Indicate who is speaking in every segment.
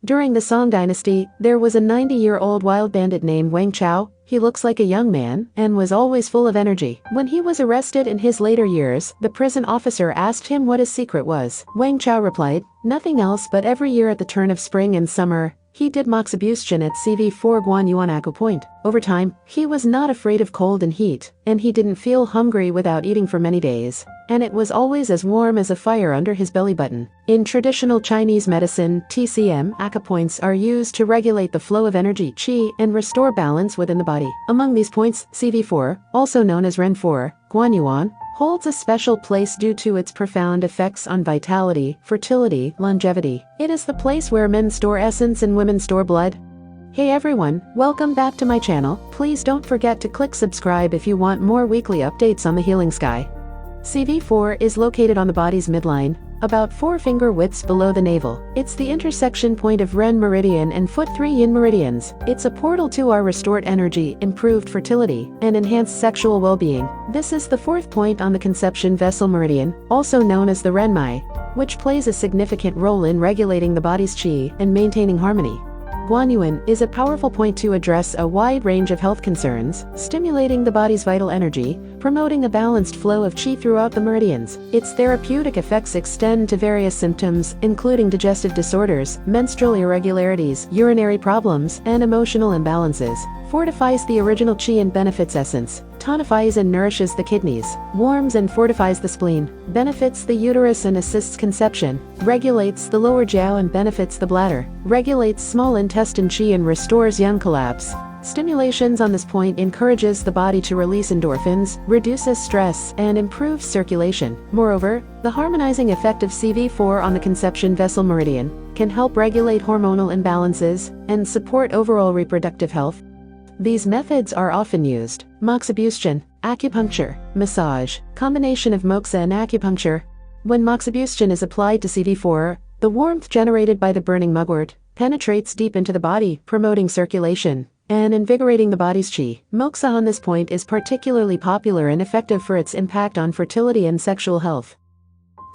Speaker 1: During the Song dynasty, there was a 90-year-old wild bandit named Wang Chao. He looks like a young man and was always full of energy. When he was arrested in his later years, the prison officer asked him what his secret was. Wang Chao replied, "Nothing else, but every year at the turn of spring and summer, he did moxibustion at CV4 Guan Yuan Acupoint. Over time, he was not afraid of cold and heat, and he didn't feel hungry without eating for many days. And it was always as warm as a fire under his belly button." In traditional Chinese medicine, TCM Acupoints are used to regulate the flow of energy, qi, and restore balance within the body. Among these points, CV4, also known as Ren 4, Guan Yuan, holds a special place due to its profound effects on vitality, fertility, longevity. It is the place where men store essence and women store blood. Hey everyone, welcome back to my channel. Please don't forget to click subscribe if you want more weekly updates on the healing sky. CV4 is located on the body's midline, about 4 finger widths below the navel. It's the intersection point of Ren meridian and foot 3 yin meridians. It's a portal to our restored energy, improved fertility, and enhanced sexual well-being. This is the 4th point on the conception vessel meridian, also known as the Ren Mai, which plays a significant role in regulating the body's qi and maintaining harmony. Guan Yuan is a powerful point to address a wide range of health concerns, stimulating the body's vital energy, promoting a balanced flow of qi throughout the meridians. Its therapeutic effects extend to various symptoms, including digestive disorders, menstrual irregularities, urinary problems, and emotional imbalances. Fortifies the original qi and benefits essence, tonifies and nourishes the kidneys, warms and fortifies the spleen, benefits the uterus and assists conception, regulates the lower jiao and benefits the bladder, regulates small intestine qi and restores yang collapse. Stimulations on this point encourages the body to release endorphins, reduces stress, and improves circulation. Moreover, the harmonizing effect of CV4 on the conception vessel meridian can help regulate hormonal imbalances and support overall reproductive health. These methods are often used: moxibustion, acupuncture, massage, combination of moxa and acupuncture. When moxibustion is applied to CV4, the warmth generated by the burning mugwort penetrates deep into the body, promoting circulation and invigorating the body's qi. Moxa on this point is particularly popular and effective for its impact on fertility and sexual health.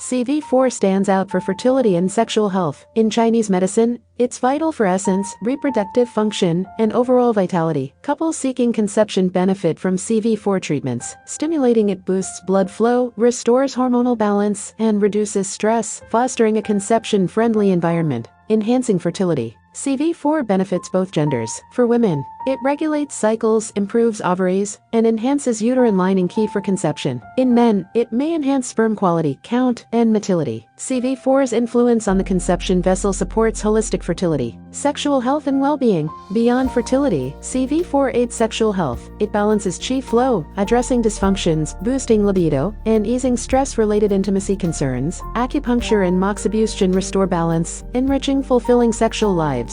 Speaker 1: CV4 stands out for fertility and sexual health. In Chinese medicine, it's vital for essence, reproductive function, and overall vitality. Couples seeking conception benefit from CV4 treatments. Stimulating it boosts blood flow, restores hormonal balance, and reduces stress, fostering a conception-friendly environment. Enhancing fertility. CV4 benefits both genders. For women, it regulates cycles, improves ovaries, and enhances uterine lining key for conception. In men, it may enhance sperm quality, count, and motility. CV4's influence on the conception vessel supports holistic fertility, sexual health, and well-being. Beyond fertility, CV4 aids sexual health. It balances qi flow, addressing dysfunctions, boosting libido, and easing stress-related intimacy concerns. Acupuncture and moxibustion restore balance, enriching fulfilling sexual lives.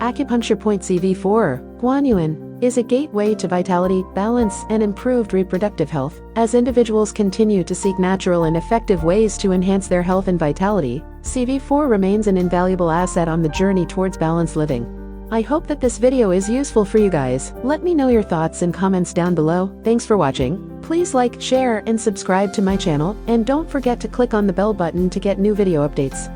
Speaker 1: Acupuncture point CV4, Guan Yuan, is a gateway to vitality, balance, and improved reproductive health. As individuals continue to seek natural and effective ways to enhance their health and vitality, CV4 remains an invaluable asset on the journey towards balanced living. I hope that this video is useful for you guys. Let me know your thoughts and comments down below. Thanks for watching. Please like, share, and subscribe to my channel, and don't forget to click on the bell button to get new video updates.